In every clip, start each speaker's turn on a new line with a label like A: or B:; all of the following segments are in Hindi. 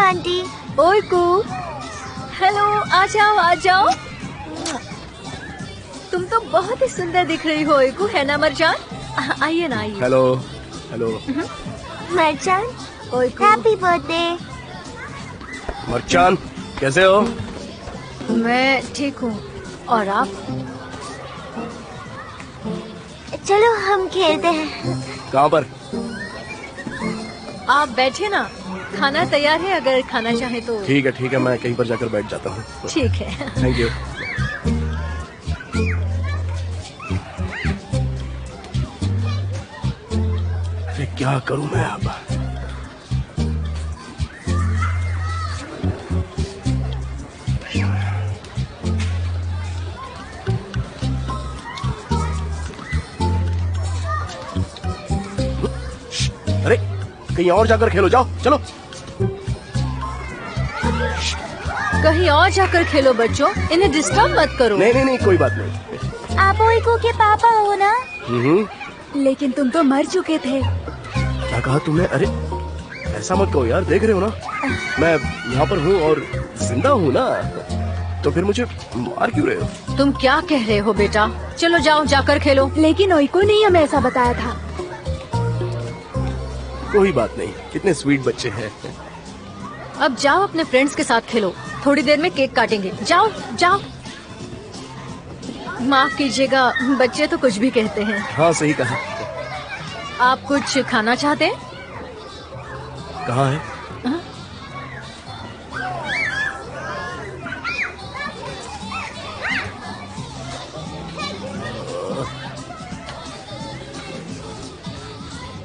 A: आंटी।
B: ओए कू, हेलो, आ जाओ आ जाओ। तुम तो बहुत ही सुंदर दिख रही हो ओए कू, है ना मरजान? आइए ना आइए।
C: Hello hello.
A: मरचान,
B: ओए कू,
A: हैप्पी बर्थडे।
C: मरचान, कैसे हो?
B: मैं ठीक हूँ, और आप?
A: चलो हम खेलते हैं।
C: कहाँ पर?
B: आप बैठे ना, खाना तैयार है, अगर खाना चाहे तो।
C: ठीक है, मैं कहीं पर जाकर बैठ जाता हूँ।
B: ठीक है।
C: Thank you. अरे क्या करूँ मैं अब? अरे कहीं और जाकर खेलो, जाओ चलो।
B: कहीं और जाकर खेलो बच्चों, इन्हें डिस्टर्ब मत करो।
C: नहीं, कोई बात नहीं।
A: आप ओइको के पापा हो ना?
B: लेकिन तुम तो मर चुके थे।
C: क्या कहा तुमने? अरे ऐसा मत कहो यार, देख रहे हो ना मैं यहाँ पर हूँ और जिंदा हूँ ना, तो फिर मुझे मार क्यों रहे हो?
B: तुम क्या कह रहे हो बेटा? चलो जाओ जाकर खेलो।
D: लेकिन ओइको ने हमें ऐसा बताया था।
C: कोई बात नहीं, कितने स्वीट बच्चे हैं।
B: अब जाओ अपने फ्रेंड्स के साथ खेलो, थोड़ी देर में केक काटेंगे। जाओ जाओ। माफ कीजिएगा, बच्चे तो कुछ भी कहते हैं।
C: हाँ सही कहा।
B: आप कुछ खाना चाहते हैं?
C: कहाँ है?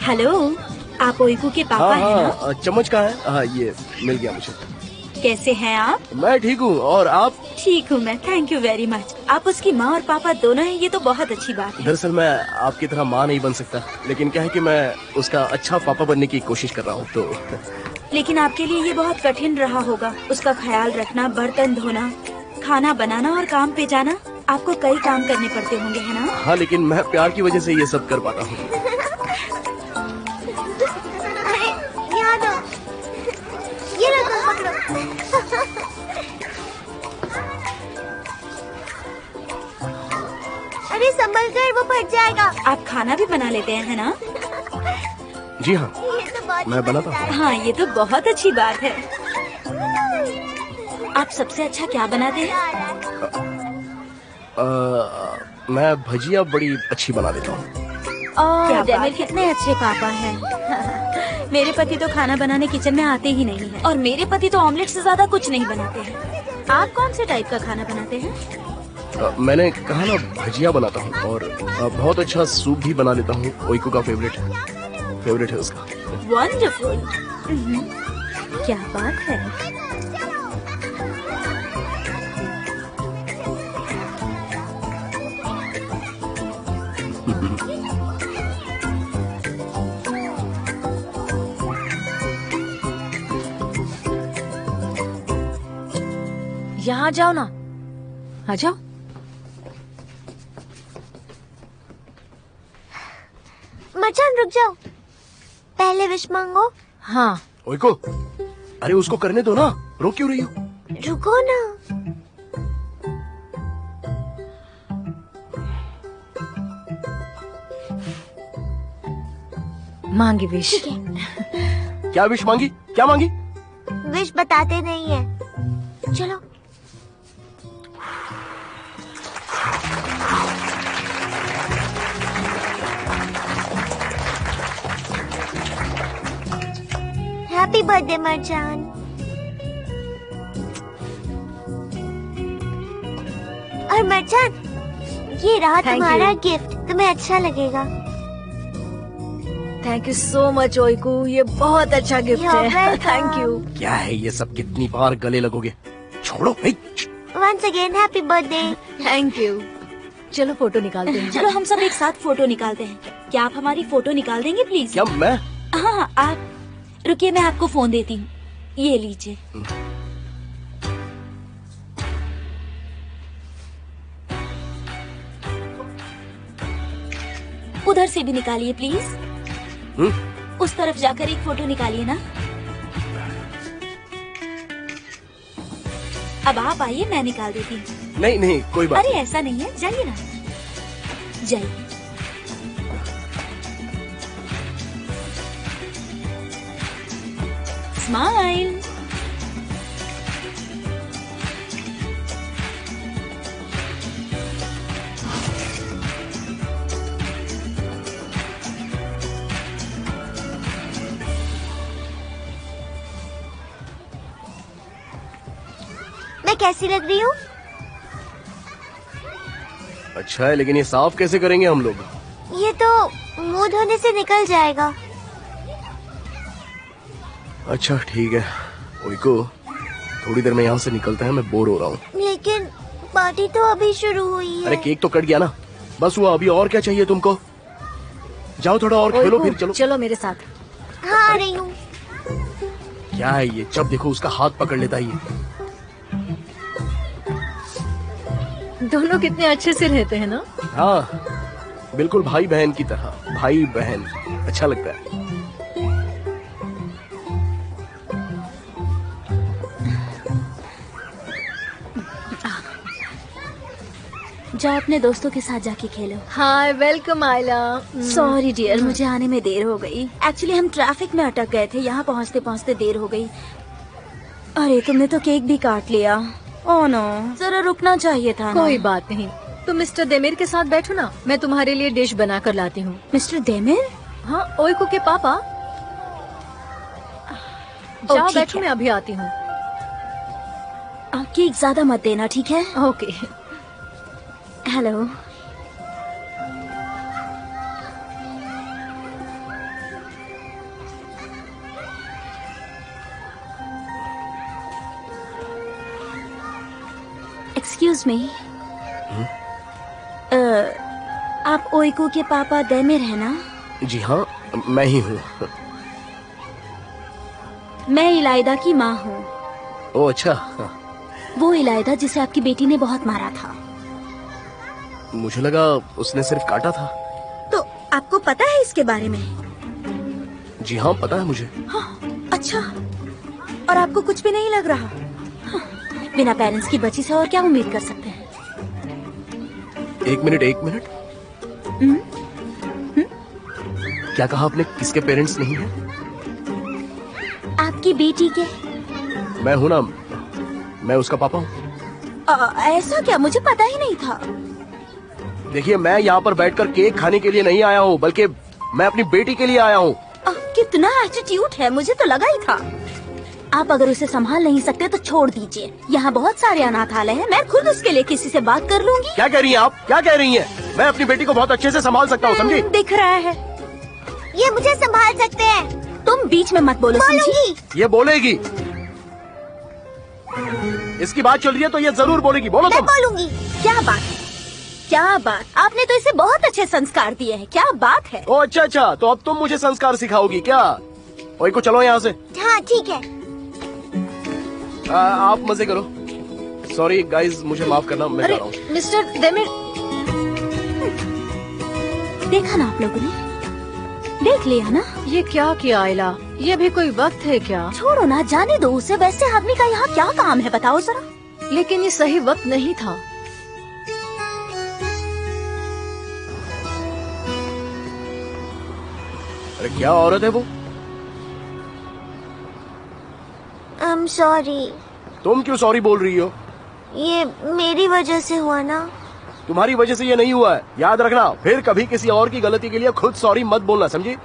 D: हेलो, आप ओइको के पापा हैं ना?
C: हाँ, चम्मच कहाँ है? हाँ ये मिल गया मुझे।
D: कैसे हैं आप?
C: मैं ठीक हूँ, और आप?
D: ठीक हूँ मैं, थैंक यू वेरी मच। आप उसकी माँ और पापा दोनों हैं, ये तो बहुत अच्छी बात है।
C: दरअसल मैं आपकी तरह माँ नहीं बन सकता, लेकिन क्या है कि मैं उसका अच्छा पापा बनने की कोशिश कर रहा हूँ तो।
D: लेकिन आपके लिए ये बहुत कठिन रहा होगा, उसका ख्याल रखना, बर्तन धोना, खाना बनाना और काम पे जाना। आपको कई काम करने पड़ते होंगे, है ना?
C: हाँ, लेकिन मैं प्यार की वजह से ये सब कर पाता हूँ।
A: यहाँ दो, ये लो तुम पकड़ो। अरे संभल कर, वो फट जाएगा।
D: आप खाना भी बना लेते हैं, है ना?
C: जी हाँ,
A: ये तो बहुत
C: मैं बनाता हूँ।
D: हाँ, ये तो बहुत अच्छी बात है। आप सबसे अच्छा क्या बनाते हैं?
C: मैं भजिया बड़ी अच्छी बना देता हूँ।
D: क्या डेनियल कितने अच्छे पापा हैं। मेरे पति तो खाना बनाने किचन में आते ही नहीं हैं, और मेरे पति तो ऑमलेट से ज्यादा कुछ नहीं बनाते हैं। आप कौन से टाइप का खाना बनाते हैं?
C: मैंने कहा ना, भजिया बनाता हूँ, और बहुत अच्छा सूप भी बना लेता हूँ। ओइको का फेवरेट है उसका।
D: वंडरफुल। क्या बात है।
B: यहाँ जाओ ना, आ जाओ।
A: मचान रुक जाओ, पहले विश मांगो।
B: हाँ।
C: ओइको, अरे उसको करने दो ना, रोक क्यों रही हो?
A: रुको ना।
B: मांगी विश।
C: क्या विश मांगी? क्या मांगी?
A: विश बताते नहीं है। चलो। Happy birthday Marjan. और मरजान, ये रहा
B: Thank
A: तुम्हारा
B: you.
A: गिफ्ट, तुम्हें अच्छा लगेगा।
B: थैंक यू सो मच ओइको, ये बहुत अच्छा गिफ्ट
A: You're
B: है।
A: welcome.
B: Thank you.
C: क्या है ये सब? कितनी बार गले लगोगे? छोड़ो।
A: Once again happy birthday.
B: Thank you. चलो फोटो निकालते हैं।
D: चलो हम सब एक साथ फोटो निकालते हैं। क्या आप हमारी फोटो निकाल देंगे प्लीज?
C: क्या मैं?
D: हाँ, आप रुकिए, मैं आपको फोन देती हूँ। ये लीजिए। उधर से भी निकालिए प्लीज। उस तरफ जाकर एक फोटो निकालिए ना। अब आप आइए, मैं निकाल देती हूँ।
C: नहीं नहीं कोई बात
D: अरे ऐसा नहीं है, जाइए ना, जाइए। स्माइल।
A: मैं कैसी लग रही हूँ?
C: अच्छा है, लेकिन ये साफ कैसे करेंगे हम लोग?
A: ये तो मुंह धोने से निकल जाएगा।
C: अच्छा ठीक है, ओइको थोड़ी देर में यहाँ से निकलते हैं, मैं बोर हो रहा हूँ।
A: लेकिन पार्टी तो अभी शुरू हुई है।
C: अरे केक तो कट गया ना, बस हुआ, अभी और क्या चाहिए तुमको? जाओ थोड़ा और खेलो, फिर चलो।
B: चलो मेरे साथ।
A: हाँ आ रही हूँ।
C: क्या है ये, जब देखो उसका हाथ पकड़ लेता है ये।
B: दोनों कितने अच्छे से रहते हैं ना।
C: हाँ बिल्कुल भाई बहन की तरह, भाई बहन, अच्छा लगता है।
D: जाओ अपने दोस्तों के साथ जाके खेलो।
B: हाय, वेलकम आयला।
D: सॉरी डियर, मुझे आने में देर हो गई। एक्चुअली हम ट्रैफिक में अटक गए थे, यहाँ पहुँचते पहुँचते देर हो गई। अरे तुमने तो केक भी काट लिया। ओह नो, जरा रुकना चाहिए था ना।
B: कोई बात नहीं, तुम मिस्टर देमिर के साथ बैठो ना, मैं तुम्हारे लिए डिश बना कर लाती हूँ।
D: मिस्टर देमिर?
B: हाँ, ओइको के पापा। जाओ
D: ठीक
B: बैठो,
D: है।
B: मैं अभी आती हूँ।
D: केक ज्यादा मत देना, ठीक है?
B: ओके।
D: हेलो। एक्सक्यूज मी, आप ओइको के पापा देमिर है ना?
C: जी हाँ, मैं ही हूँ।
D: मैं इलाइदा की माँ हूँ।
C: ओ अच्छा,
D: वो इलाइदा जिसे आपकी बेटी ने बहुत मारा था।
C: मुझे लगा उसने सिर्फ काटा था।
D: तो आपको पता है इसके बारे में?
C: जी हाँ पता है मुझे।
D: हाँ, अच्छा। और आपको कुछ भी नहीं लग रहा? हाँ, बिना पेरेंट्स की बच्ची से और क्या उम्मीद कर सकते हैं?
C: एक मिनट। क्या कहा आपने, किसके पेरेंट्स नहीं है?
D: आपकी बेटी के।
C: मैं हूँ ना, मैं उसका पापा हूँ।
D: ऐसा क्या, मुझे पता ही नहीं था।
C: देखिए, मैं यहाँ पर बैठकर केक खाने के लिए नहीं आया हूँ, बल्कि मैं अपनी बेटी के लिए आया हूँ।
D: कितना एटीट्यूड है, मुझे तो लगा ही था। आप अगर उसे संभाल नहीं सकते तो छोड़ दीजिए। यहाँ बहुत सारे अनाथालय हैं, मैं खुद उसके लिए किसी से बात कर लूंगी।
C: क्या कह रही हैं आप, क्या कह रही हैं? मैं अपनी बेटी को बहुत अच्छे से संभाल सकता हूँ, समझी?
D: दिख रहा है।
A: ये मुझे संभाल सकते हैं।
D: तुम बीच में मत बोलो, समझी?
A: बोलूंगी।
C: ये बोलेगी, इसकी बात चल रही है तो ये जरूर बोलेगी। बोलो
A: मैं
C: तुम।
A: बोलूंगी।
D: क्या बात है, क्या बात? आपने तो इसे बहुत अच्छे संस्कार दिए हैं, क्या बात है?
C: ओ अच्छा, तो अब तुम मुझे संस्कार सिखाओगी क्या? ओए को चलो यहाँ से।
A: हाँ ठीक है।
C: आप मजे करो। सॉरी गाइस, मुझे माफ करना, मैं जा
B: अरे
C: रहा हूँ।
B: मिस्टर देमिर,
D: देखा ना आप लोगों ने, देख लिया ना?
B: ये क्या किया आयला? ये भी कोई वक्त है क्या?
D: छोड़ो ना, जाने दो उसे। वैसे आदमी का यहाँ क्या काम है बताओ जरा?
B: लेकिन ये सही वक्त नहीं था।
C: अरे क्या औरत है वो?
A: I'm sorry।
C: तुम क्यों सॉरी बोल रही हो?
A: ये मेरी वजह से हुआ ना।
C: तुम्हारी वजह से ये नहीं हुआ है, याद रखना। फिर कभी किसी और की गलती के लिए खुद सॉरी मत बोलना, समझी?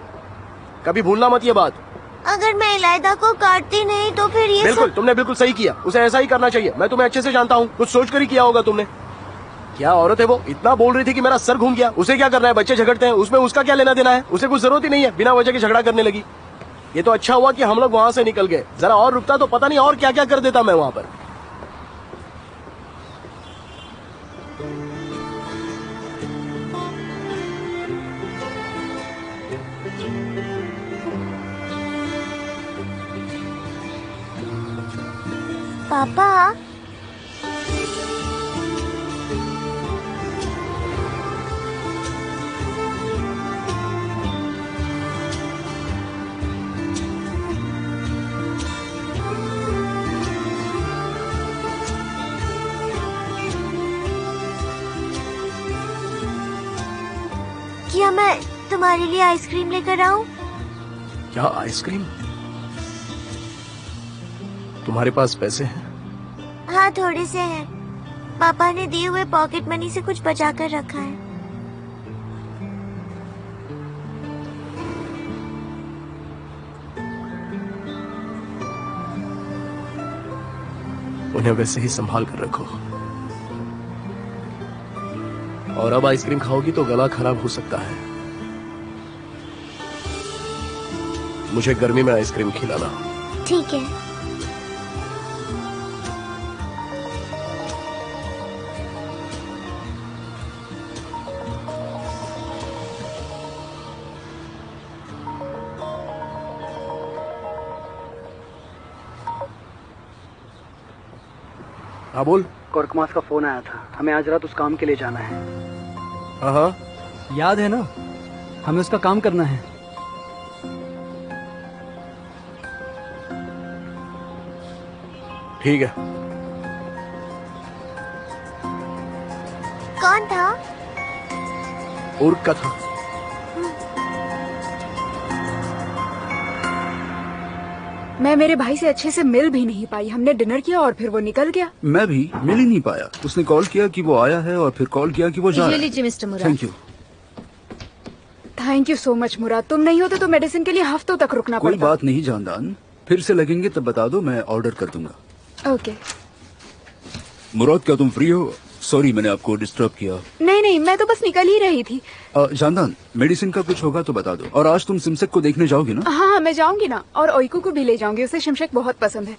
C: कभी भूलना मत ये बात।
A: अगर मैं इलाइदा को काटती नहीं तो फिर ये
C: बिल्कुल,
A: सब...
C: तुमने बिल्कुल सही किया। उसे ऐसा ही करना चाहिए। मैं तुम्हें अच्छे से जानता हूँ, कुछ सोच कर ही किया होगा तुमने। क्या औरत है वो, इतना बोल रही थी कि मेरा सर घूम गया। उसे क्या करना है, बच्चे झगड़ते हैं, उसमें उसका क्या लेना देना है? उसे कुछ जरूरत ही नहीं है, बिना वजह के झगड़ा करने लगी। ये तो अच्छा हुआ कि हम लोग वहाँ से निकल गए। जरा और रुकता तो पता नहीं और क्या क्या कर देता मैं वहाँ पर।
A: पापा, क्या मैं तुम्हारे लिए आइसक्रीम लेकर आऊं?
C: क्या आइसक्रीम? तुम्हारे पास पैसे हैं?
A: हाँ, थोड़े से हैं। पापा ने दिए हुए पॉकेट मनी से कुछ बचा कर रखा है।
C: उन्हें वैसे ही संभाल कर रखो। और अब आइसक्रीम खाओगी तो गला खराब हो सकता है। मुझे गर्मी में आइसक्रीम खिलाना।
A: ठीक है।
C: हाँ बोल।
E: कोर्कमास का फोन आया था, हमें आज रात उस काम के लिए जाना है।
C: हाँ हाँ,
E: याद है ना, हमें उसका काम करना है।
C: ठीक है।
A: कौन था?
C: उर्क का था।
F: मैं मेरे भाई से अच्छे से मिल भी नहीं पाई। हमने डिनर किया और फिर वो निकल गया।
G: मैं भी मिल ही नहीं पाया। उसने कॉल किया कि वो आया है और फिर कॉल किया कि वो जा
B: ये
G: रहा है।
B: लीजिए mister Murad.
G: Thank you.
F: Thank you so much Murad. तुम नहीं होते तो मेडिसिन के लिए हफ्तों तक रुकना
G: कोई
F: पड़ता।
G: बात नहीं जानदान, फिर से लगेंगे तब बता दो, मैं ऑर्डर कर दूंगा।
F: ओके।
G: मुराद, क्या तुम फ्री हो? सॉरी मैंने आपको डिस्टर्ब किया।
F: नहीं नहीं, मैं तो बस निकल ही रही थी।
G: जानदान, मेडिसिन का कुछ होगा तो बता दो। और आज तुम सिमसेक को देखने जाओगी ना?
F: हाँ, मैं जाऊंगी ना, और ओइको को भी ले जाऊंगी। उसे शिमशेक बहुत पसंद है।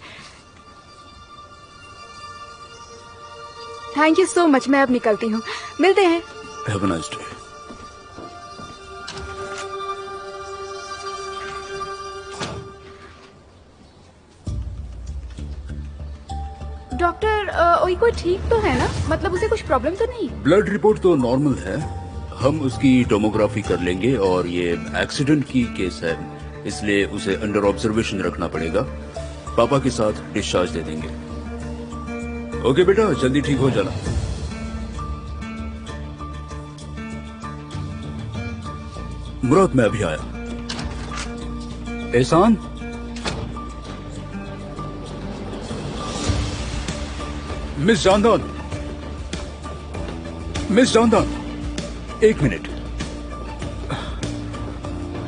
F: Thank you so much. मैं अब निकलती हूँ, मिलते हैं।
G: Have a nice day.
F: Doctor, ओइको ठीक तो है ना? मतलब उसे कुछ प्रॉब्लम तो नहीं?
G: ब्लड रिपोर्ट तो नॉर्मल है। हम उसकी टोमोग्राफी कर लेंगे और ये एक्सीडेंट की केस है, इसलिए उसे अंडर ऑब्जर्वेशन रखना पड़ेगा। पापा के साथ डिस्चार्ज दे देंगे। ओके बेटा, जल्दी ठीक हो जाना। मुराद, मैं अभी आया। एहसान, मिस जानदान, मिस जानदान, एक मिनट।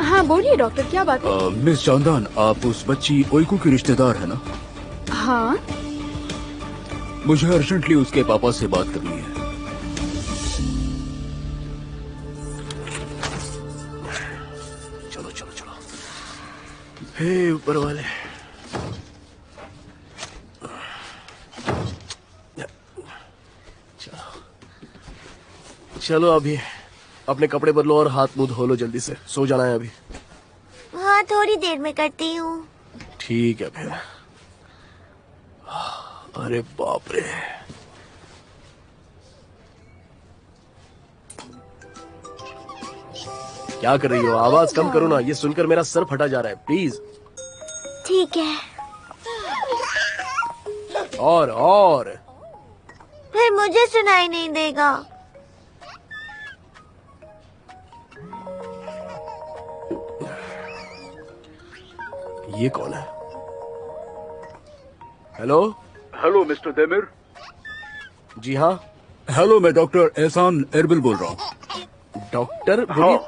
F: हाँ बोलिए डॉक्टर, क्या बात है?
G: मिस जानदान, आप उस बच्ची ओइको की रिश्तेदार है ना?
F: हाँ।
G: मुझे अर्जेंटली उसके पापा से बात करनी है।
C: चलो चलो चलो। हे ऊपर वाले। चलो अभी अपने कपड़े बदलो और हाथ मुंह धो लो जल्दी से। सो जाना है अभी।
A: हाँ, थोड़ी देर में करती हूँ।
C: ठीक है फिर। अरे बाप रे। क्या कर रही हो? आवाज कम करो ना, ये सुनकर मेरा सर फटा जा रहा है। प्लीज।
A: ठीक है।
C: और
A: फिर मुझे सुनाई नहीं देगा।
C: ये कौन है? हेलो।
G: Hello mister Demir.
C: जी हाँ।
G: हेलो, मैं डॉक्टर एहसान एरबिल बोल रहा हूँ।
C: डॉक्टर बोलिए।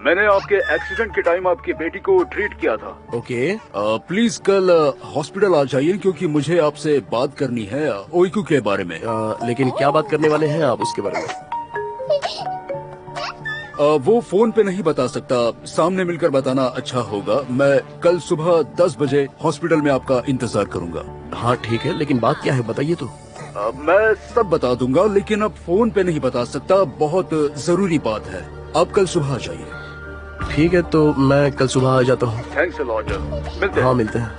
G: मैंने आपके एक्सीडेंट के टाइम आपकी बेटी को ट्रीट किया था।
C: ओके।
G: प्लीज कल हॉस्पिटल आ जाइए क्योंकि मुझे आपसे बात करनी है ओइको के बारे में।
C: लेकिन क्या बात करने वाले हैं आप उसके बारे में?
G: वो फोन पे नहीं बता सकता, सामने मिलकर बताना अच्छा होगा। मैं कल सुबह 10 बजे हॉस्पिटल में आपका इंतजार करूंगा।
C: हाँ ठीक है, लेकिन बात क्या है बताइए तो।
G: मैं सब बता दूंगा, लेकिन अब फोन पे नहीं बता सकता, बहुत जरूरी बात है। आप कल सुबह आ जाइए।
C: ठीक है, तो मैं कल सुबह आ जाता हूँ।
G: Thanks a lot. मिलते हैं।
C: हाँ मिलते हैं।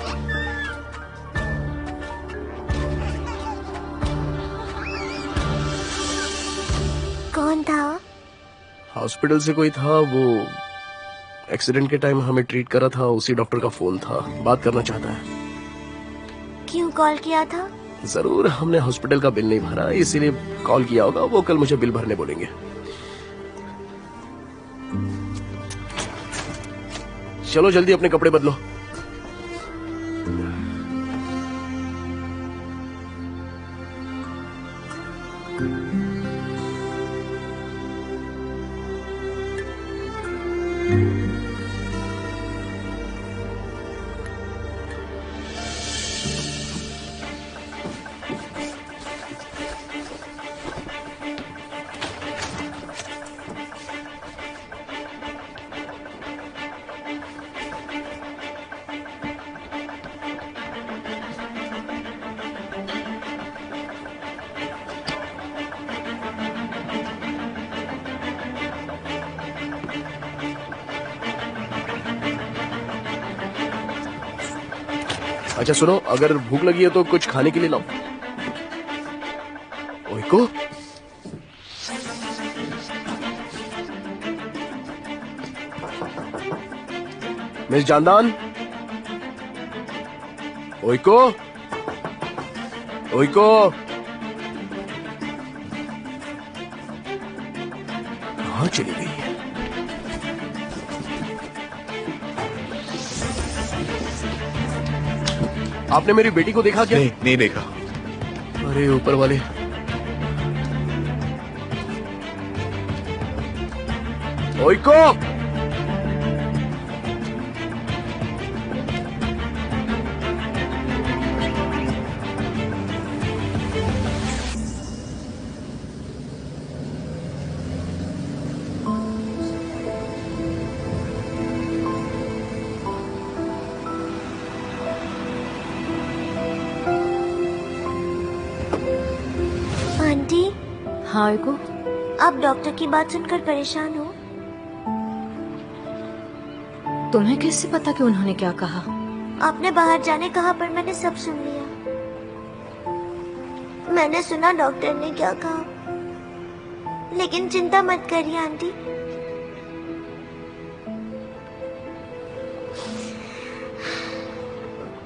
A: कौन था?
C: हॉस्पिटल से कोई था, वो एक्सीडेंट के टाइम हमें ट्रीट करा था, उसी डॉक्टर का फोन था। बात करना चाहता है।
A: क्यों कॉल किया था?
C: जरूर, हमने हॉस्पिटल का बिल नहीं भरा इसीलिए कॉल किया होगा। वो कल मुझे बिल भरने बोलेंगे। चलो जल्दी अपने कपड़े बदलो। अच्छा सुनो, अगर भूख लगी है तो कुछ खाने के लिए लाओ। ओइको, मिस जानदान, ओइको, ओइको, कहाँ चली गई है? आपने मेरी बेटी को देखा क्या?
G: नहीं देखा।
C: अरे ऊपर वाले, ओइको,
A: आंटी,
B: हाँ ओइको,
A: आप डॉक्टर की बात सुनकर परेशान हो?
B: तुम्हें कैसे पता कि उन्होंने क्या कहा?
A: आपने बाहर जाने कहा पर मैंने सब सुन लिया। मैंने सुना डॉक्टर ने क्या कहा, लेकिन चिंता मत करिए आंटी।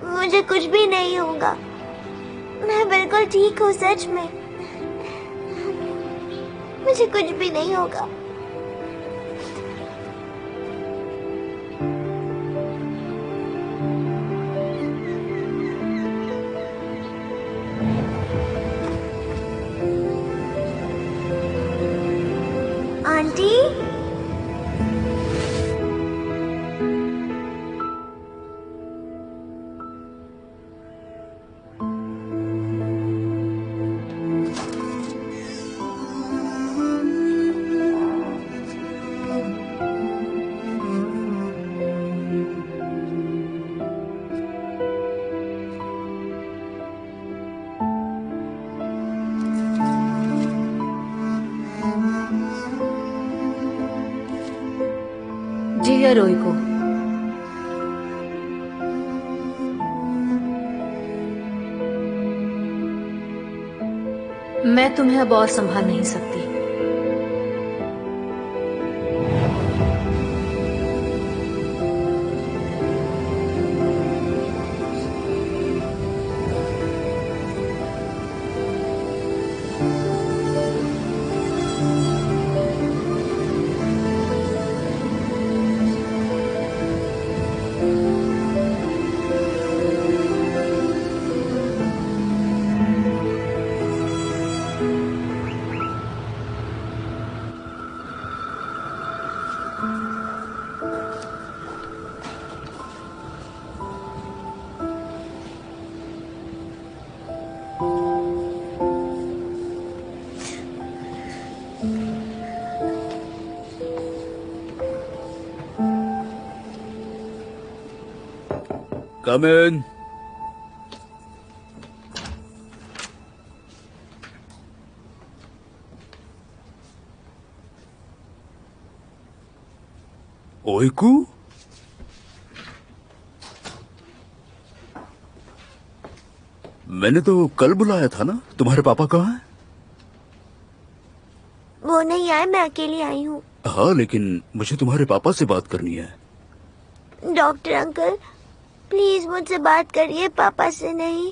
A: मुझे कुछ भी नहीं होगा, मैं बिल्कुल ठीक हूँ, सच में मुझे कुछ भी नहीं होगा। आंटी,
B: डियर ओइको, मैं तुम्हें अब और संभाल नहीं सकती।
G: Come in. ओइकू? मैंने तो कल बुलाया था ना, तुम्हारे पापा कहाँ हैं?
A: वो नहीं आए, मैं अकेली आई हूँ।
G: हाँ, लेकिन मुझे तुम्हारे पापा से बात करनी है।
A: डॉक्टर अंकल, प्लीज मुझसे बात करिए, पापा से नहीं।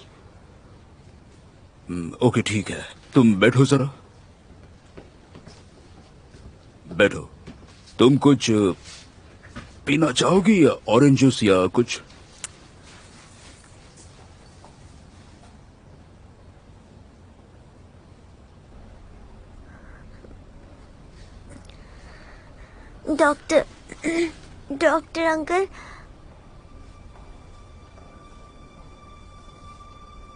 G: ओके ठीक है, तुम बैठो जरा, बैठो। तुम कुछ पीना चाहोगी या ऑरेंज जूस या कुछ?
A: डॉक्टर अंकल,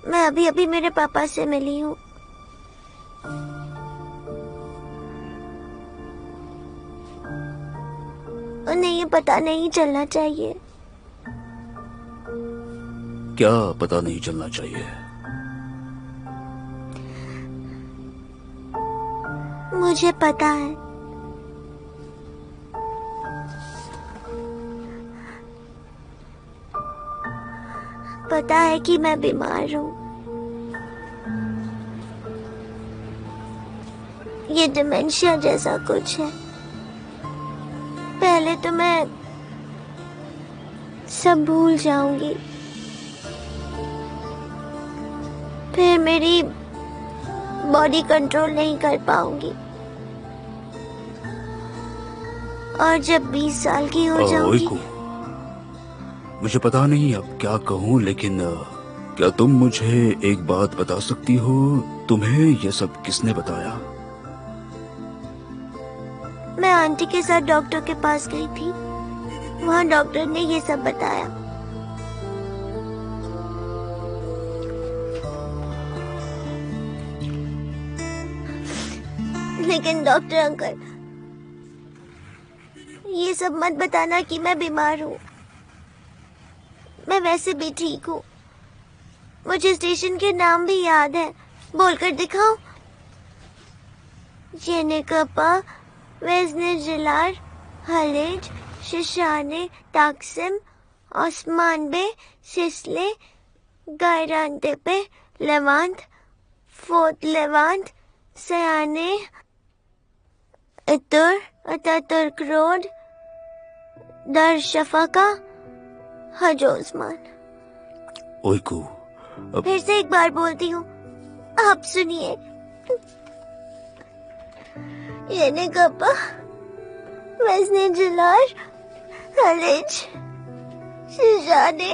A: मैं अभी अभी मेरे पापा से मिली हूँ। उन्हें ये पता नहीं चलना चाहिए।
G: क्या पता नहीं चलना चाहिए?
A: मुझे पता है। पता है कि मैं बीमार हूँ। ये डिमेंशिया जैसा कुछ है। पहले तो मैं सब भूल जाऊंगी, फिर मेरी बॉडी कंट्रोल नहीं कर पाऊंगी, और जब 20 साल की हो जाऊंगी।
G: ओइको, मुझे पता नहीं अब क्या कहूँ, लेकिन क्या तुम मुझे एक बात बता सकती हो? तुम्हें यह सब किसने बताया?
A: मैं आंटी के साथ डॉक्टर के पास गई थी। वहाँ डॉक्टर ने ये सब बताया। लेकिन डॉक्टर अंकल, ये सब मत बताना कि मैं बीमार हूँ। मैं वैसे भी ठीक हूँ। मुझे स्टेशन के नाम भी याद है। बोलकर दिखाओ। Yenikapi, Vezneciler, Halic, Sishane, Taksim, Osman Bey, Sisli, Gayrettepe, Levent, fourth Levent, Sanayi, ITU, Ataturk road, Darussafaka, Haciosman.
G: ओइको,
A: फिर से एक बार बोलती हूँ, आप सुनिए। येनेकपा, Vezneciler, Halic, Sishane,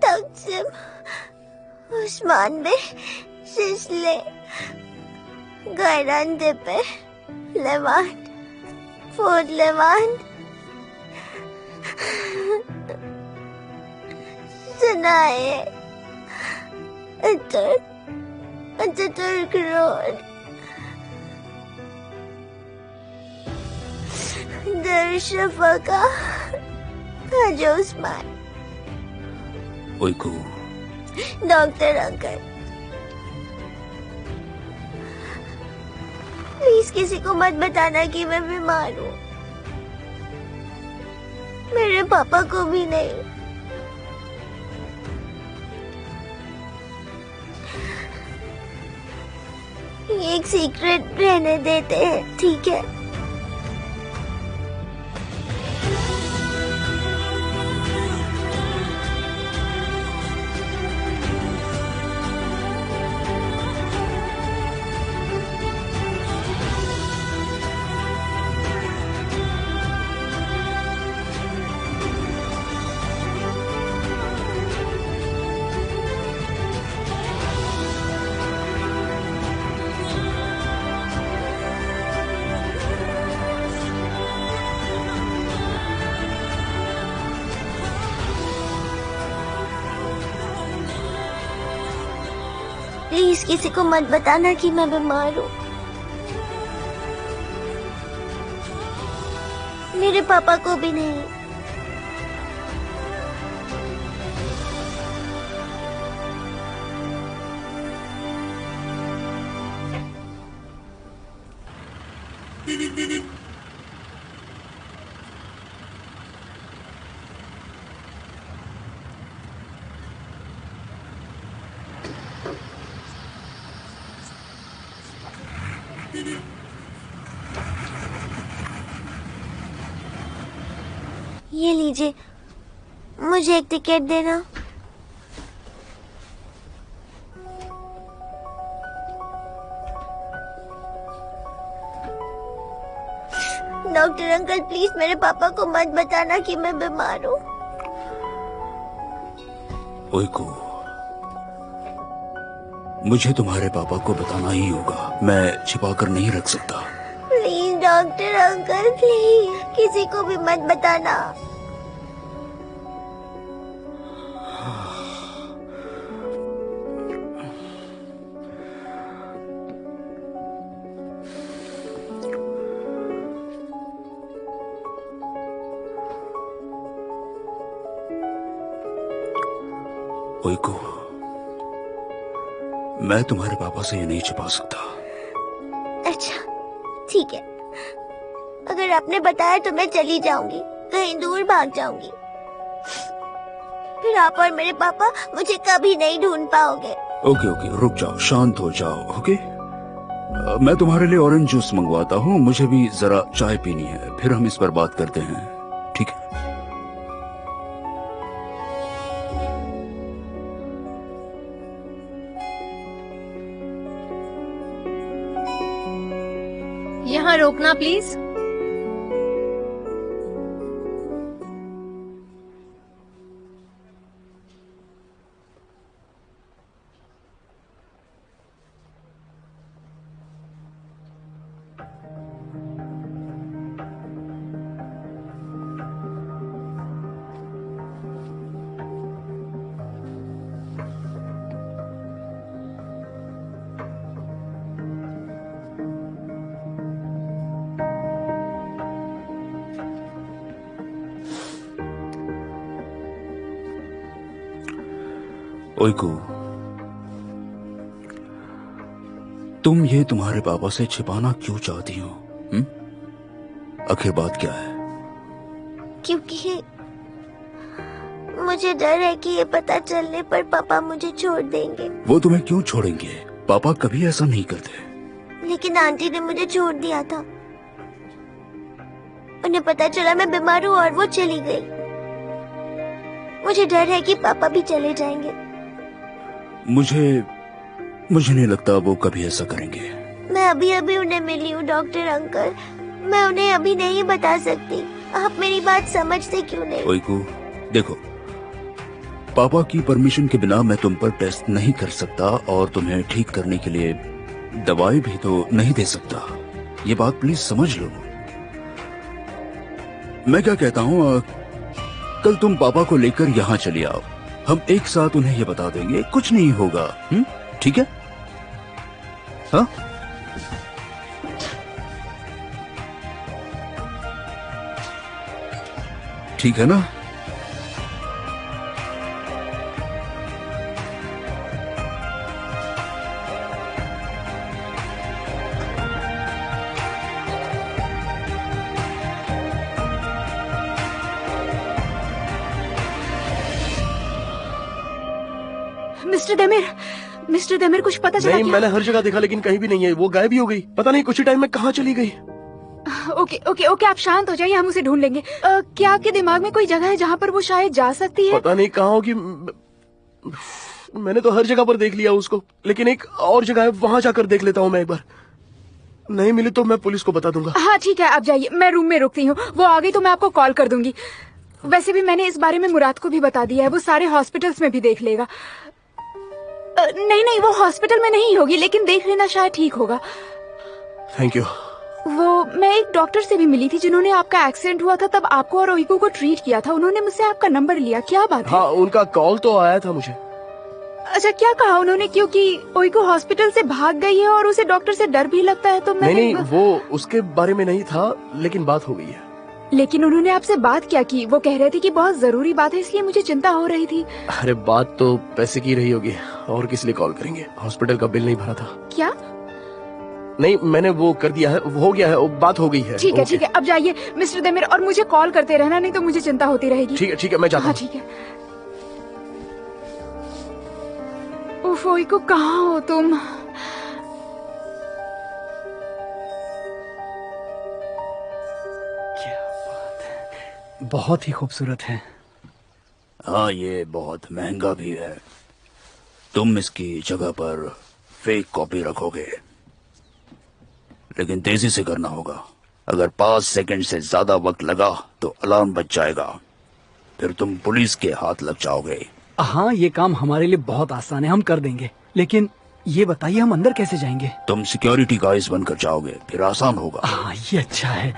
A: Taksim, Osman Bey, Sisli, Gayrettepe, Levent, fourth Levant, सनाए, Ataturk road, Darussafaka, Haciosman.
G: ओइको,
A: doctor uncle, please किसी को मत बताना कि मैं बीमार हूँ। मेरे पापा को भी नहीं। ये एक सीक्रेट रहने देते हैं, ठीक है? प्लीज किसी को मत बताना कि मैं बीमार हूँ। मेरे पापा को भी नहीं। ये लीजिए, मुझे एक टिकट देना। डॉक्टर अंकल प्लीज मेरे पापा को मत बताना कि मैं बीमार हूँ।
G: ओइको, मुझे तुम्हारे पापा को बताना ही होगा। मैं छिपा कर नहीं रख सकता।
A: प्लीज डॉक्टर अंकल प्लीज किसी को भी मत बताना।
G: ओइको, मैं तुम्हारे पापा से ये नहीं छिपा सकता।
A: अच्छा ठीक है, अगर आपने बताया तो मैं चली जाऊंगी, कहीं दूर भाग जाऊंगी। फिर आप और मेरे पापा मुझे कभी नहीं ढूंढ पाओगे।
G: ओके ओके, रुक जाओ, शांत हो जाओ। ओके, मैं तुम्हारे लिए ऑरेंज जूस मंगवाता हूँ। मुझे भी जरा चाय पीनी है, फिर हम इस पर बात करते हैं, ठीक है?
B: यहाँ रोकना प्लीज।
G: ओइको, तुम ये तुम्हारे पापा से छिपाना क्यों चाहती हो? आखिर बात क्या है?
A: क्योंकि मुझे डर है कि ये पता चलने पर पापा मुझे छोड़ देंगे।
G: वो तुम्हें क्यों छोड़ेंगे? पापा कभी ऐसा नहीं करते।
A: लेकिन आंटी ने मुझे छोड़ दिया था। उन्हें पता चला मैं बीमार हूँ और वो चली गई। मुझे डर है कि पापा भी चले जाएंगे।
G: मुझे नहीं लगता वो कभी ऐसा करेंगे।
A: मैं अभी अभी उन्हें मिली हूँ डॉक्टर अंकल, मैं उन्हें अभी नहीं बता सकती। आप मेरी बात समझते क्यों नहीं?
G: ओइको, देखो, पापा की परमिशन के बिना मैं तुम पर टेस्ट नहीं कर सकता और तुम्हें ठीक करने के लिए दवाई भी तो नहीं दे सकता। ये बात प्लीज समझ लो। मैं क्या कहता हूँ, कल तुम पापा को लेकर यहाँ चले आओ। हम एक साथ उन्हें ये बता देंगे, कुछ नहीं होगा। ठीक है? हाँ? ठीक है ना?
F: मिस्टर देमिर कुछ पता चला?
C: नहीं, मैंने हर जगह देखा लेकिन कहीं भी नहीं है। वो गायब ही हो गई। पता नहीं कुछ ही टाइम में कहाँ चली गई।
F: ओके ओके ओके, आप शांत हो जाइए, हम उसे ढूंढ लेंगे। क्या आपके दिमाग में कोई जगह है जहाँ पर वो शायद जा सकती है?
C: पता नहीं कहाँ होगी। मैंने तो हर जगह पर देख लिया उसको, लेकिन एक और जगह है, वहाँ जाकर देख लेता हूँ मैं एक बार। नहीं मिली तो मैं पुलिस को बता दूंगा।
F: हाँ ठीक है, आप जाइए, मैं रूम में रुकती हूँ। वो आ गई तो मैं आपको कॉल कर दूंगी। वैसे भी मैंने इस बारे में मुराद को भी बता दिया है, वो सारे हॉस्पिटल्स में भी देख लेगा। नहीं, वो हॉस्पिटल में नहीं होगी, लेकिन देख लेना, शायद ठीक होगा।
C: Thank you.
F: वो मैं एक डॉक्टर से भी मिली थी जिन्होंने आपका एक्सीडेंट हुआ था तब आपको और ओइको को ट्रीट किया था। उन्होंने मुझसे आपका नंबर लिया। क्या बात है?
C: हाँ, उनका कॉल तो आया था मुझे।
F: अच्छा, क्या कहा उन्होंने? क्योंकि ओइको हॉस्पिटल से भाग गई है और उसे डॉक्टर से डर भी लगता है, तो मैं
C: नहीं, वो उसके बारे में नहीं था, लेकिन बात हो गई है।
F: लेकिन उन्होंने आपसे बात क्या की? वो कह रहे थे कि बहुत जरूरी बात है, इसलिए मुझे चिंता हो रही थी।
C: अरे बात तो पैसे की रही होगी, और किस लिए कॉल करेंगे? हॉस्पिटल का बिल नहीं भरा था।
F: क्या?
C: नहीं, मैंने वो कर दिया है, हो गया है, बात हो गई है।
F: ठीक है, अब जाइए मिस्टर देमिर, और मुझे कॉल करते रहना, नहीं तो मुझे चिंता होती रहेगी।
C: ठीक है, मैं जाता हूँ।
F: हाँ ठीक है। उफ, ओइको कहाँ हो तुम?
E: बहुत ही खूबसूरत है।
G: हाँ, ये बहुत महंगा भी है। तुम इसकी जगह पर फेक कॉपी रखोगे, लेकिन तेजी से करना होगा। अगर 5 सेकंड से ज्यादा वक्त लगा तो अलार्म बज जाएगा, फिर तुम पुलिस के हाथ लग जाओगे।
E: हाँ, ये काम हमारे लिए बहुत आसान है, हम कर देंगे। लेकिन ये बताइए हम अंदर कैसे जाएंगे?
G: तुम सिक्योरिटी गाइस बनकर जाओगे, फिर आसान होगा।
E: हाँ, ये अच्छा है,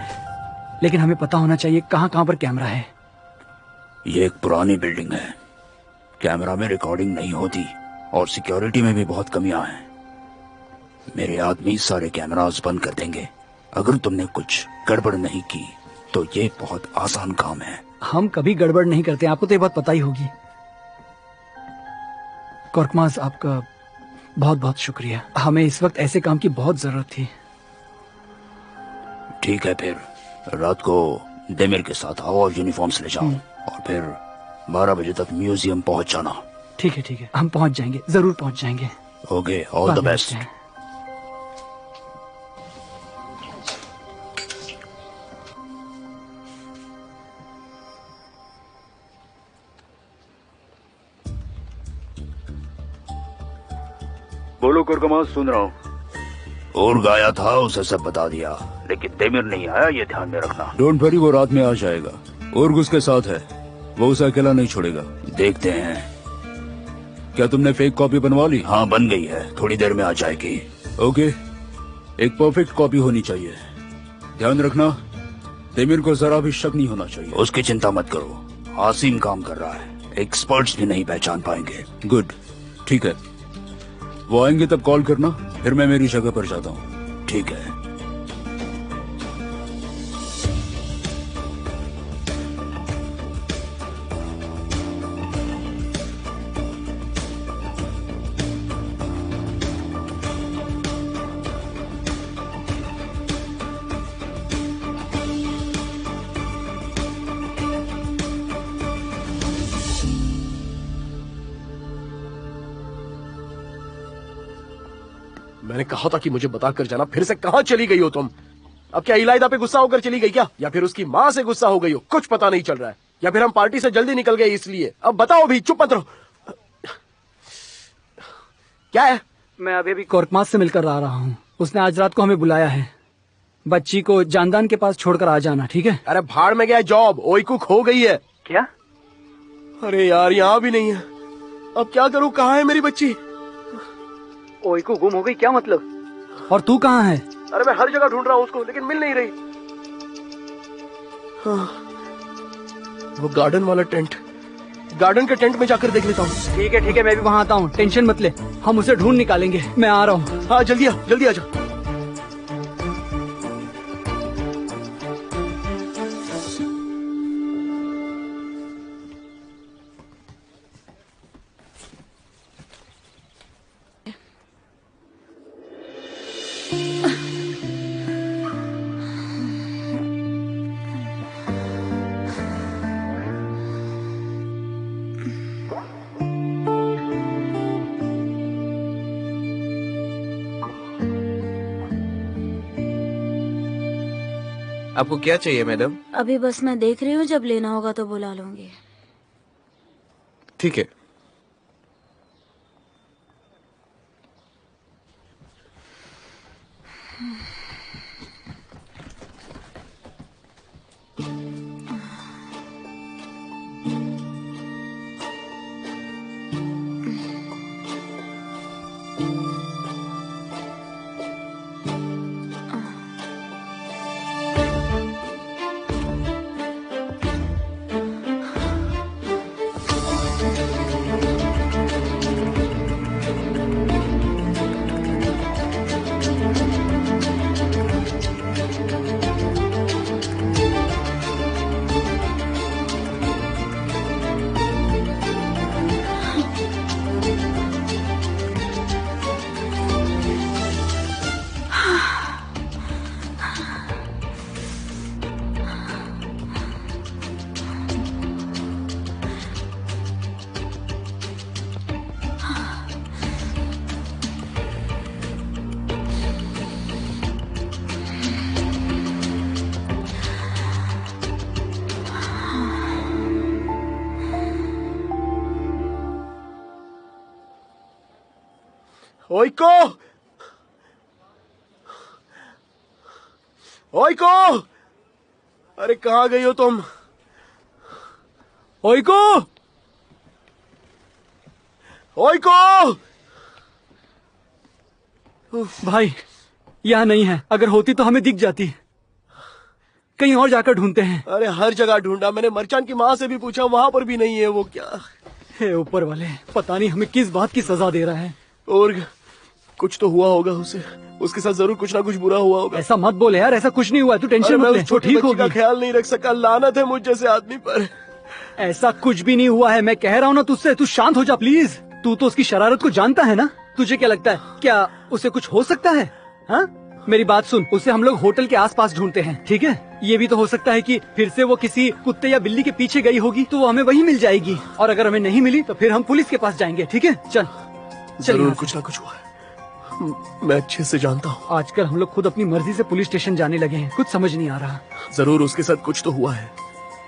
E: लेकिन हमें पता होना चाहिए कहाँ पर कैमरा है।
G: ये एक पुरानी बिल्डिंग है, कैमरा में रिकॉर्डिंग नहीं होती और सिक्योरिटी में भी बहुत कमियां हैं। मेरे आदमी सारे कैमरास बंद कर देंगे। अगर तुमने कुछ गड़बड़ नहीं की तो ये बहुत आसान काम है।
E: हम कभी गड़बड़ नहीं करते, आपको तो ये बात पता ही होगी। कोर्कमास, आपका बहुत बहुत शुक्रिया, हमें इस वक्त ऐसे काम की बहुत जरूरत थी।
G: ठीक है, फिर रात को डेमिर के साथ आओ और यूनिफॉर्म्स ले जाओ और फिर 12 बजे तक म्यूजियम पहुंच जाना।
E: ठीक है, हम पहुंच जाएंगे, जरूर पहुंच जाएंगे।
G: Okay, all the best.
H: बोलो कोर्कमास, सुन रहा हूँ।
G: और गाया था, उसे सब बता दिया, लेकिन डेमिर नहीं आया, ये ध्यान में रखना। डोंट वरी, वो रात में आ जाएगा। और उसके साथ है, वो उसे अकेला नहीं छोड़ेगा। देखते हैं। क्या तुमने फेक कॉपी बनवा ली? हाँ, बन गई है, थोड़ी देर में आ जाएगी। ओके, एक परफेक्ट कॉपी होनी चाहिए। ध्यान रखना, डेमिर को जरा भी शक नहीं होना चाहिए। उसकी चिंता मत करो, आसिम काम कर रहा है, एक्सपर्ट्स भी नहीं पहचान पाएंगे। गुड, ठीक है, वो आएंगे तब कॉल करना, फिर मैं मेरी जगह पर जाता हूँ। ठीक है।
C: मैंने कहा था कि मुझे बताकर जाना, फिर से कहां चली गई हो तुम? अब क्या इलाइदा पे गुस्सा होकर चली गई क्या, या फिर उसकी माँ से गुस्सा हो गई हो? कुछ पता नहीं चल रहा है, या फिर हम पार्टी से जल्दी निकल गए इसलिए? अब बताओ भी, चुप मत रहो। क्या है?
E: मैं अभी कोर्कमास से मिलकर आ रहा हूँ, उसने आज रात को हमें बुलाया है। बच्ची को जानदान के पास छोड़कर आ जाना, ठीक है?
C: अरे भाड़ में गया जॉब, ओईकू खो गई है।
E: क्या?
C: अरे यार, यहाँ भी नहीं है, अब क्या करूँ? कहाँ है मेरी बच्ची?
E: ओईकू गुम हो गई, क्या मतलब? और तू कहाँ है?
C: अरे मैं हर जगह ढूंढ रहा हूँ उसको, लेकिन मिल नहीं रही। हाँ, वो गार्डन वाला टेंट, गार्डन के टेंट में जाकर देख लेता हूँ।
E: ठीक है, मैं भी वहाँ आता हूँ, टेंशन मत ले, हम उसे ढूंढ निकालेंगे। मैं आ रहा हूँ।
C: हाँ, जल्दी आ जा।
I: आपको क्या चाहिए मैडम?
D: अभी बस मैं देख रही हूँ, जब लेना होगा तो बुला लूंगी।
I: ठीक है। ओईको,
C: ओइको, अरे कहाँ गई हो तुम?
E: ओइको,
C: ओइको!
E: भाई यहाँ नहीं है, अगर होती तो हमें दिख जाती। कहीं और जाकर ढूंढते हैं।
C: अरे हर जगह ढूंढा, मैंने मर्चान की माँ से भी पूछा, वहाँ पर भी नहीं है वो। क्या
E: हे ऊपर वाले, पता नहीं हमें किस बात की सजा दे रहा है।
C: और कुछ तो हुआ होगा उसे, उसके साथ जरूर कुछ ना कुछ बुरा हुआ होगा।
E: ऐसा मत बोले यार, ऐसा कुछ नहीं हुआ है, तू टेंशन मत ले, तो ठीक
C: का
E: होगी।
C: ख्याल नहीं रख सका, लानत है मुझ जैसे आदमी पर।
E: ऐसा कुछ भी नहीं हुआ है, मैं कह रहा हूँ ना तुझसे, तू शांत हो जा प्लीज। तू तो उसकी शरारत को जानता है ना, तुझे क्या लगता है क्या उसे कुछ हो सकता है? हाँ, मेरी बात सुन, उसे हम लोग होटल के आसपास ढूंढते हैं, ठीक है? ये भी तो हो सकता है कि फिर से वो किसी कुत्ते या बिल्ली के पीछे गई होगी, तो वो हमें वही मिल जाएगी। और अगर हमें नहीं मिली तो फिर हम पुलिस के पास जाएंगे, ठीक है? चल
C: जरूर कुछ ना कुछ हुआ है, मैं अच्छे से जानता हूँ।
E: आजकल हम लोग खुद अपनी मर्जी से पुलिस स्टेशन जाने लगे हैं, कुछ समझ नहीं आ रहा।
C: जरूर उसके साथ कुछ तो हुआ है।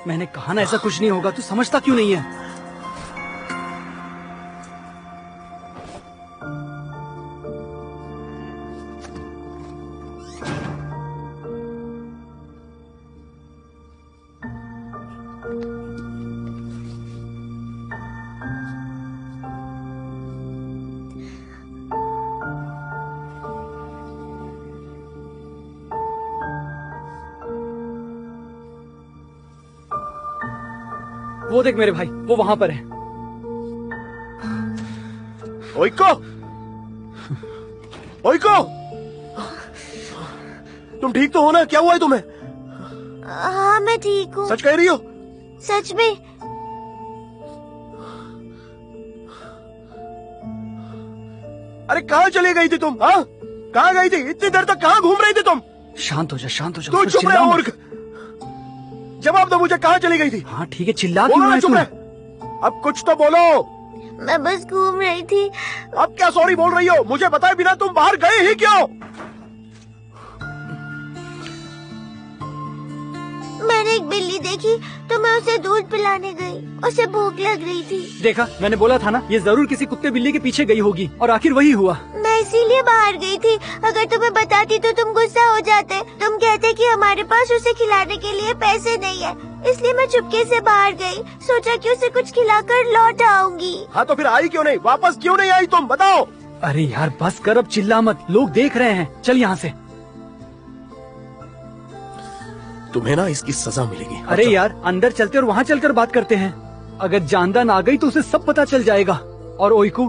E: मैंने कहा ना ऐसा कुछ नहीं होगा, तू समझता क्यों नहीं है? वो देख मेरे भाई, वो वहाँ पर है।
C: ओइको, ओइको, तुम ठीक तो हो ना? क्या हुआ है तुम्हें?
A: हाँ मैं ठीक हूँ।
C: सच कह रही हो?
A: सच में।
C: अरे कहाँ चली गई थी तुम? हाँ, कहाँ गई थी? इतनी देर तक कहाँ घूम रही थी तुम?
E: शांत हो जा, शांत हो जा।
C: तू चुप रहे और जवाब दो मुझे, कहाँ चली गई थी?
E: हाँ ठीक है, चिल्ला क्यों रहा है
C: चुप
E: तू?
C: रहे, अब कुछ तो बोलो।
A: मैं बस घूम रही थी।
C: अब क्या सॉरी बोल रही हो? मुझे बताए बिना तुम बाहर गए ही क्यों?
A: मैंने एक बिल्ली देखी तो मैं उसे दूध पिलाने गई, उसे भूख लग रही थी।
E: देखा, मैंने बोला था ना, ये जरूर किसी कुत्ते बिल्ली के पीछे गई होगी, और आखिर वही हुआ।
A: मैं इसीलिए बाहर गई थी, अगर तुम्हें बताती तो तुम गुस्सा हो जाते। तुम कहते कि हमारे पास उसे खिलाने के लिए पैसे नहीं है, इसलिए मैं चुपके से बाहर गई, सोचा कि उसे कुछ खिलाकर लौट आऊंगी।
C: हाँ तो फिर आई क्यों नहीं? वापस क्यों नहीं आई तुम? बताओ।
E: अरे यार बस कर, अब चिल्ला मत, लोग देख रहे हैं। चल यहाँ से।
C: तुम्हें ना इसकी सजा मिलेगी।
E: अरे यार अंदर चलते और वहाँ चलकर बात करते हैं। अगर जानदान आ गई तो उसे सब पता चल जाएगा। और ओइको,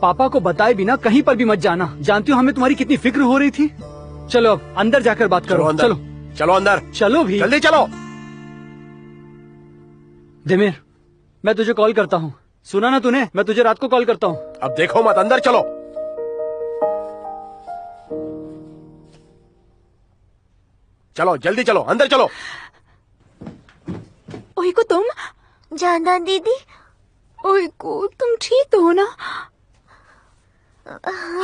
E: पापा को बताए बिना कहीं पर भी मत जाना। जानती हो हमें तुम्हारी कितनी फिक्र हो रही थी। चलो अब अंदर जाकर बात करो। चलो
C: चलो अंदर,
E: चलो भी
C: जल्दी चलो।
E: दिमिर, मैं तुझे कॉल करता हूँ। सुना ना तूने? मैं तुझे रात को कॉल करता हूँ।
C: अब देखो मत, अंदर चलो। चलो जल्दी चलो, अंदर चलो।
F: ओइको तुम?
A: जानदान दीदी,
F: ओइको तुम ठीक तो हो ना?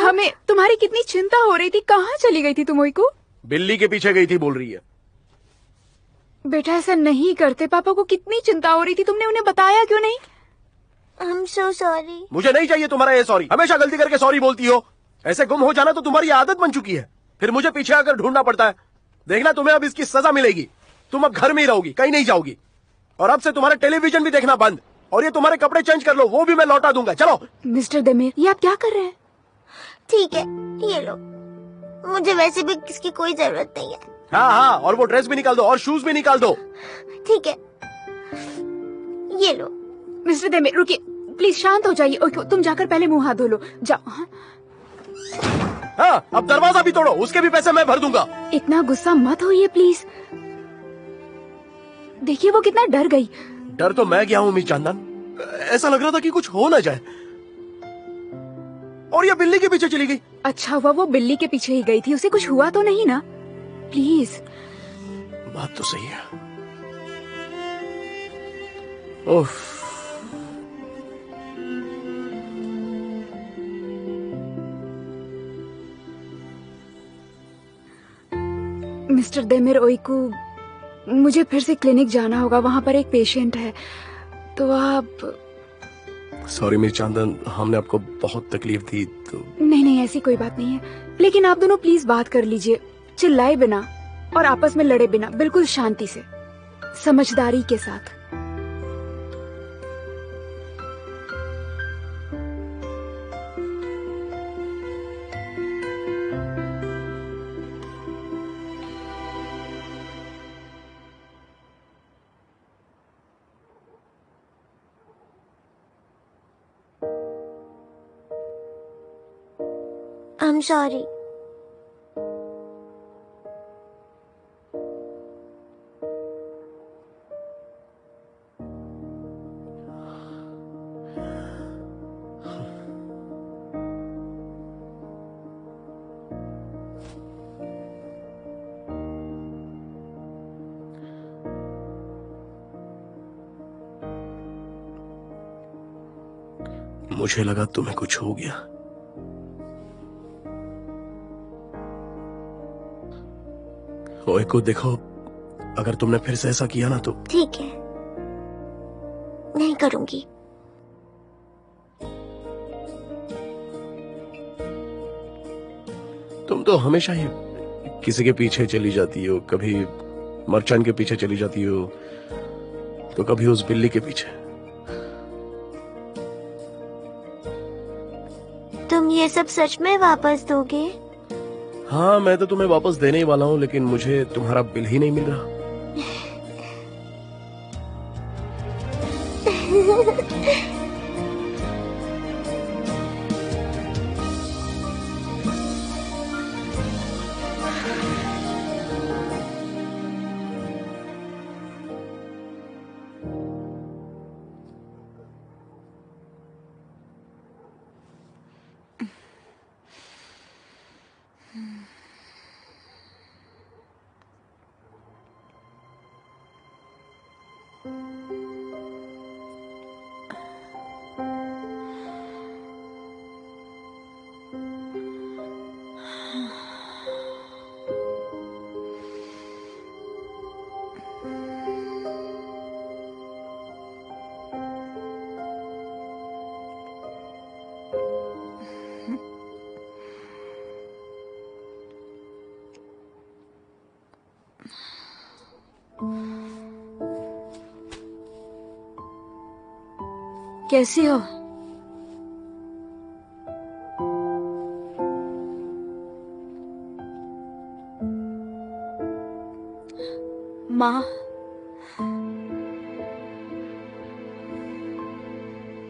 F: हमें तुम्हारी कितनी चिंता हो रही थी। कहाँ चली गई थी तुम ओइको?
C: बिल्ली के पीछे गई थी बोल रही है।
F: बेटा ऐसा नहीं करते, पापा को कितनी चिंता हो रही थी, तुमने उन्हें बताया क्यों नहीं?
A: I'm so sorry।
C: मुझे नहीं चाहिए तुम्हारा ये सॉरी। हमेशा गलती करके सॉरी बोलती हो। ऐसे गुम हो जाना तो तुम्हारी आदत बन चुकी है, फिर मुझे पीछे आकर ढूंढना पड़ता है। देखना तुम्हें अब इसकी सजा मिलेगी। तुम अब घर में ही रहोगी, कहीं नहीं जाओगी। और अब से तुम्हारा टेलीविजन भी देखना बंद। और ये तुम्हारे कपड़े चेंज कर लो, वो भी मैं लौटा दूंगा। चलो।
F: मिस्टर दमेर, ये आप क्या कर रहे हैं?
A: ठीक है, ये लो। मुझे वैसे भी किसकी कोई जरूरत नहीं है।
C: हाँ हाँ, और वो ड्रेस भी निकाल दो और शूज भी निकाल दो।
A: ठीक है, ये लो।
F: मिस्टर दमेर रुकिए, प्लीज शांत हो जाइए। ओके, तुम जाकर पहले मुंह हाथ धो लो, जाओ। हाँ?
C: हाँ, अब दरवाजा भी तोड़ो, उसके भी पैसे मैं भर दूंगा।
F: इतना गुस्सा मत होइए प्लीज। देखिए वो कितना डर गई।
C: डर तो मैं गया हूँ मिस चंदन, ऐसा लग रहा था कि कुछ हो ना जाए। और ये बिल्ली के पीछे चली गई।
F: अच्छा हुआ वो बिल्ली के पीछे ही गई थी, उसे कुछ हुआ तो नहीं ना? प्लीज।
C: बात तो सही है। ओफ।
F: मिस्टर देमिर ओइकू, मुझे फिर से क्लिनिक जाना होगा, वहाँ पर एक पेशेंट है, तो आप।
C: सॉरी मिस चंदन, हमने आपको बहुत तकलीफ दी तो।
F: नहीं नहीं, ऐसी कोई बात नहीं है, लेकिन आप दोनों प्लीज बात कर लीजिए, चिल्लाए बिना। और आपस में लड़े बिना, बिल्कुल शांति से, समझदारी के साथ।
A: I'm sorry.
C: मुझे लगा तुम्हें कुछ हो गया। ओए को देखो, अगर तुमने फिर से ऐसा किया ना तो।
A: ठीक है, नहीं करूंगी।
C: तुम तो हमेशा ही किसी के पीछे चली जाती हो, कभी मर्चेंट के पीछे चली जाती हो, तो कभी उस बिल्ली के पीछे।
A: तुम ये सब सच में वापस दोगे?
C: हाँ, मैं तो तुम्हें वापस देने ही वाला हूँ, लेकिन मुझे तुम्हारा बिल ही नहीं मिल रहा।
D: कैसी हो? माँ,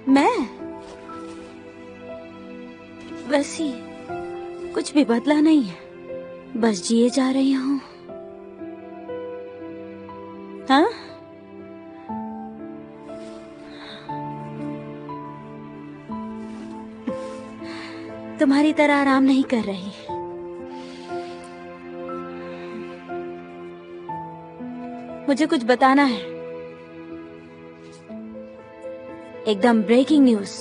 D: मैं वैसी कुछ भी बदला नहीं है, बस जिए जा रही हूँ। हाँ? तुम्हारी तरह आराम नहीं कर रही। मुझे कुछ बताना है, एकदम ब्रेकिंग न्यूज।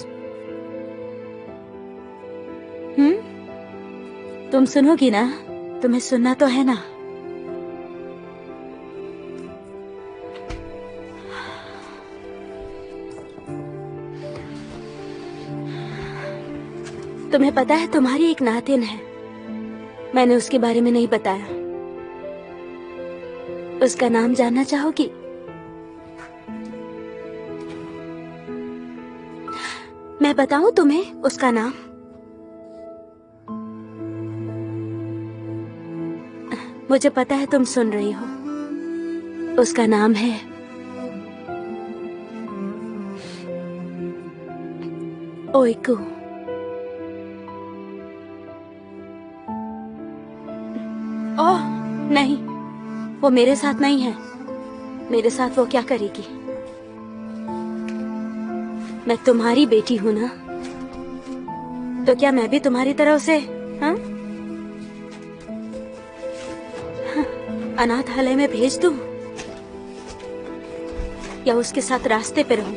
D: तुम सुनोगी ना? तुम्हें सुनना तो है ना? तुम्हें पता है तुम्हारी एक नातिन है, मैंने उसके बारे में नहीं बताया। उसका नाम जानना चाहोगी? मैं बताऊं तुम्हें उसका नाम? मुझे पता है तुम सुन रही हो। उसका नाम है ओइकू। ओह नहीं, वो मेरे साथ नहीं है। मेरे साथ वो क्या करेगी? मैं तुम्हारी बेटी हूँ ना, तो क्या मैं भी तुम्हारी तरह उसे अनाथालय में भेज दूं या उसके साथ रास्ते पे रहूं?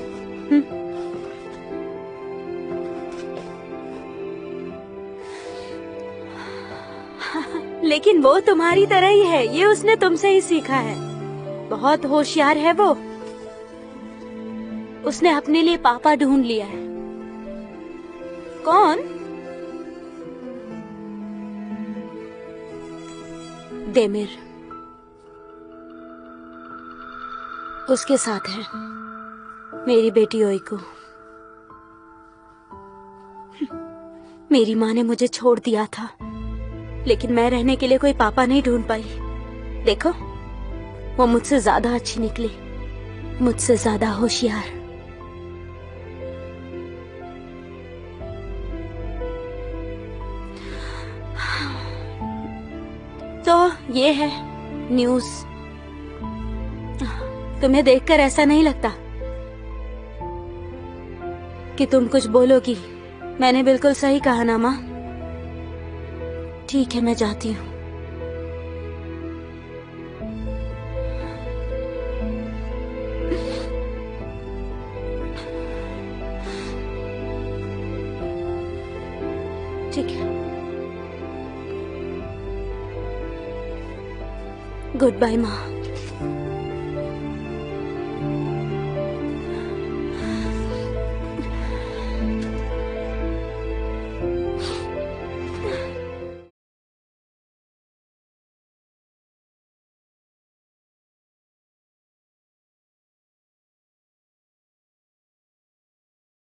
D: लेकिन वो तुम्हारी तरह ही है, ये उसने तुमसे ही सीखा है। बहुत होशियार है वो। उसने अपने लिए पापा ढूंढ लिया है। कौन? देमिर। उसके साथ है, मेरी बेटी ओइको। मेरी माँ ने मुझे छोड़ दिया था, लेकिन मैं रहने के लिए कोई पापा नहीं ढूंढ पाई। देखो, वो मुझसे ज्यादा अच्छी निकली, मुझसे ज्यादा होशियार। तो ये है न्यूज़। तुम्हें देखकर ऐसा नहीं लगता कि तुम कुछ बोलोगी? मैंने बिल्कुल सही कहा ना माँ? ठीक है, मैं जाती हूँ। ठीक है, गुड बाय माँ।